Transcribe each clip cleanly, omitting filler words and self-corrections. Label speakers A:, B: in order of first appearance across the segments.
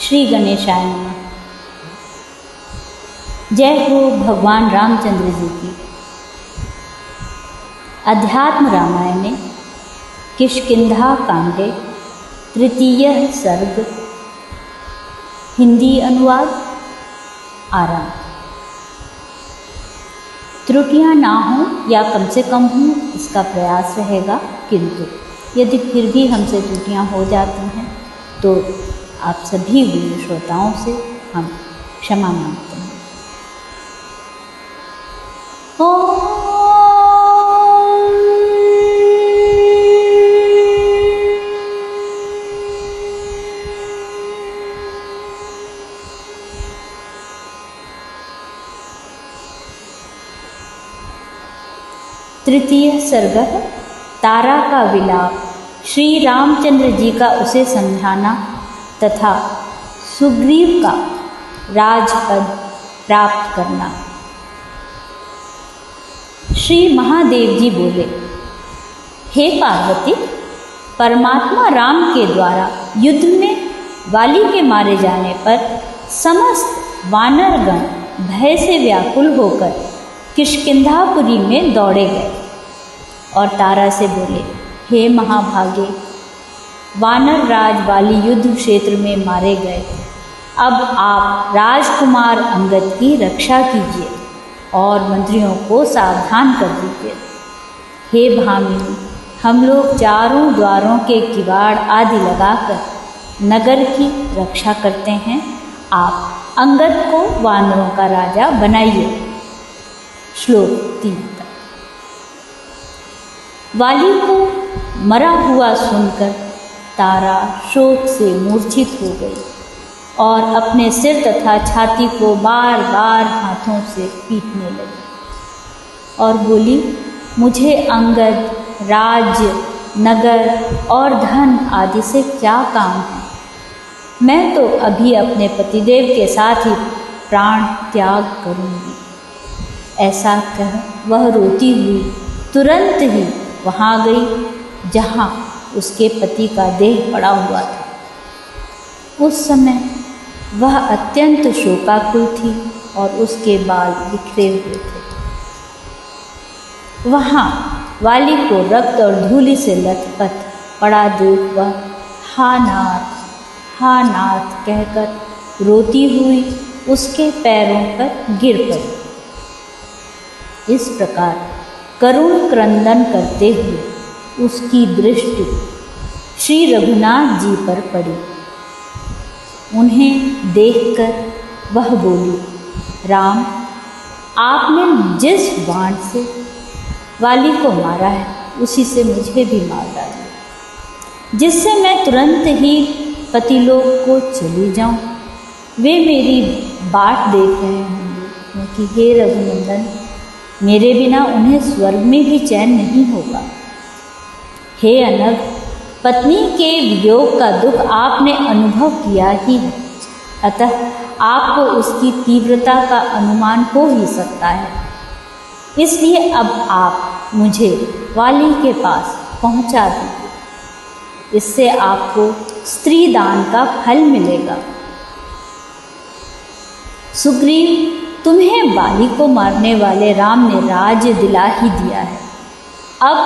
A: श्री गणेशाय नमः। जय हो भगवान रामचंद्र जी की। अध्यात्म रामायणे किष्किंधा कांडे तृतीय सर्ग, हिंदी अनुवाद आरंभ। त्रुटियां ना हो या कम से कम हो, इसका प्रयास रहेगा, किंतु यदि फिर भी हमसे त्रुटियां हो जाती हैं तो आप सभी वीर श्रोताओं से हम क्षमा मांगते हैं। तृतीय सर्ग, तारा का विलाप। श्री रामचंद्र जी का उसे समझाना तथा सुग्रीव का राजपद प्राप्त करना। श्री महादेव जी बोले, हे पार्वती, परमात्मा राम के द्वारा युद्ध में वाली के मारे जाने पर समस्त वानरगण भय से व्याकुल होकर किष्किंधापुरी में दौड़े गए और तारा से बोले, हे महाभागे, वानर राज वाली युद्ध क्षेत्र में मारे गए। अब आप राजकुमार अंगद की रक्षा कीजिए और मंत्रियों को सावधान कर दीजिए। हे भामिनी, हम लोग चारों द्वारों के किवाड़ आदि लगाकर नगर की रक्षा करते हैं। आप अंगद को वानरों का राजा बनाइए। श्लोक 3 तक। वाली को मरा हुआ सुनकर तारा शोक से मूर्छित हो गई और अपने सिर तथा छाती को बार बार हाथों से पीटने लगी और बोली, मुझे अंगद, राज्य, नगर और धन आदि से क्या काम है? मैं तो अभी अपने पतिदेव के साथ ही प्राण त्याग करूँगी। ऐसा कह वह रोती हुई तुरंत ही वहाँ गई जहाँ उसके पति का देह पड़ा हुआ था। उस समय वह अत्यंत शोकाकुल थी और उसके बाल बिखरे हुए थे। वहाँ वाली को रक्त और धूलि से लथपथ पड़ा देख वह हा नाथ कहकर रोती हुई उसके पैरों पर गिर पड़ी। इस प्रकार करुण क्रंदन करते हुए उसकी दृष्टि श्री रघुनाथ जी पर पड़ी। उन्हें देखकर वह बोली, राम, आपने जिस बाण से वाली को मारा है उसी से मुझे भी मार डालिए, जिससे मैं तुरंत ही पतिलोक को चली जाऊं। वे मेरी बाट देख रहे होंगे, क्योंकि हे रघुनंदन, मेरे बिना उन्हें स्वर्ग में भी चैन नहीं होगा। हे अनग, पत्नी के वियोग का दुख आपने अनुभव किया ही है, अतः आपको उसकी तीव्रता का अनुमान हो ही सकता है। इसलिए अब आप मुझे वाली के पास पहुंचा दीजिए, इससे आपको स्त्री दान का फल मिलेगा। सुग्रीव, तुम्हें वाली को मारने वाले राम ने राज्य दिला ही दिया है। अब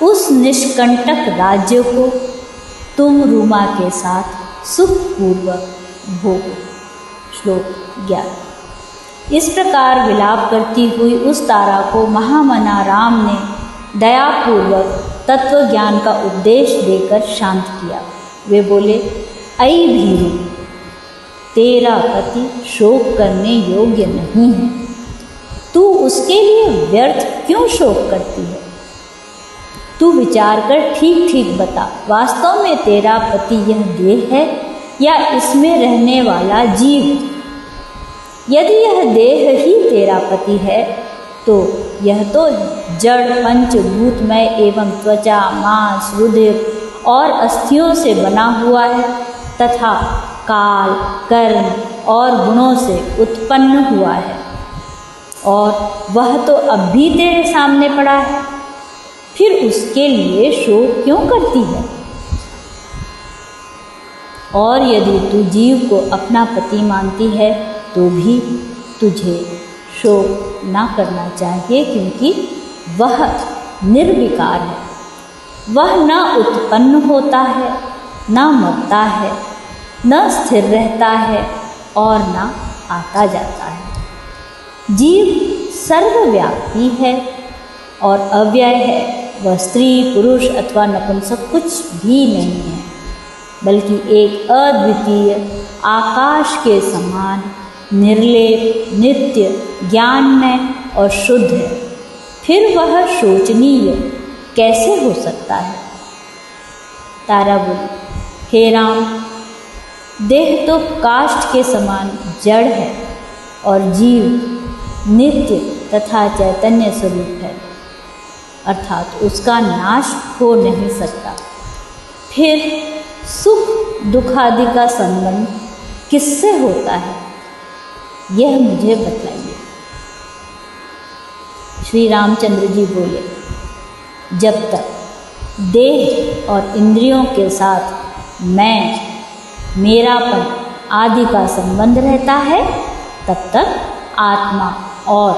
A: उस निष्कंटक राज्य को तुम रूमा के साथ सुखपूर्वक भोगो। श्लोक 11। इस प्रकार विलाप करती हुई उस तारा को महामना राम ने दयापूर्वक तत्व ज्ञान का उपदेश देकर शांत किया। वे बोले, ऐ भीरू, तेरा पति शोक करने योग्य नहीं है। तू उसके लिए व्यर्थ क्यों शोक करती है? तू विचार कर ठीक ठीक बता, वास्तव में तेरा पति यह देह है या इसमें रहने वाला जीव? यदि यह देह ही तेरा पति है तो यह तो जड़ पंचभूतमय एवं त्वचा, मांस, रुधिर और अस्थियों से बना हुआ है तथा काल, कर्म और गुणों से उत्पन्न हुआ है, और वह तो अब भी तेरे सामने पड़ा है। फिर उसके लिए शोक क्यों करती है? और यदि तू जीव को अपना पति मानती है तो भी तुझे शोक ना करना चाहिए, क्योंकि वह निर्विकार है। वह न उत्पन्न होता है, न मरता है, न स्थिर रहता है और न आता जाता है। जीव सर्वव्यापी है और अव्यय है। वह स्त्री, पुरुष अथवा नपुंसक कुछ भी नहीं है, बल्कि एक अद्वितीय आकाश के समान निर्लेप, नित्य, ज्ञानमय और शुद्ध है। फिर वह शोचनीय कैसे हो सकता है? तारा बोली, हे राम, देह तो काष्ठ के समान जड़ है और जीव नित्य तथा चैतन्य स्वरूप है, अर्थात उसका नाश हो नहीं सकता। फिर सुख दुख आदि का संबंध किससे होता है, यह मुझे बतलाइए। श्री रामचंद्र जी बोले, जब तक देह और इंद्रियों के साथ मैं, मेरापन आदि का संबंध रहता है, तब तक आत्मा और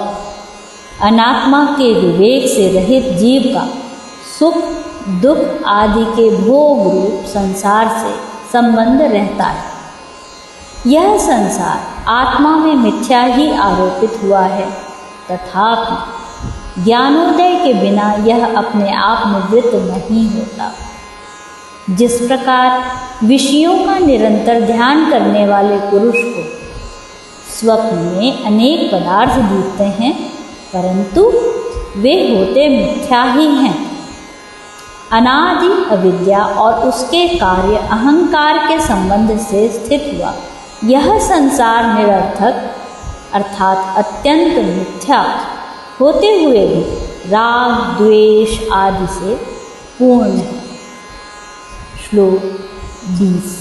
A: अनात्मा के विवेक से रहित जीव का सुख दुख आदि के भोग रूप संसार से संबंध रहता है। यह संसार आत्मा में मिथ्या ही आरोपित हुआ है, तथापि ज्ञानोदय के बिना यह अपने आप निवृत्त नहीं होता। जिस प्रकार विषयों का निरंतर ध्यान करने वाले पुरुष को स्वप्न में अनेक पदार्थ दिखते हैं, परंतु वे होते मिथ्या ही हैं। अनादि अविद्या और उसके कार्य अहंकार के संबंध से स्थित हुआ यह संसार निरर्थक अर्थात अत्यंत मिथ्या होते हुए भी राग द्वेष आदि से पूर्ण है। श्लोक 20।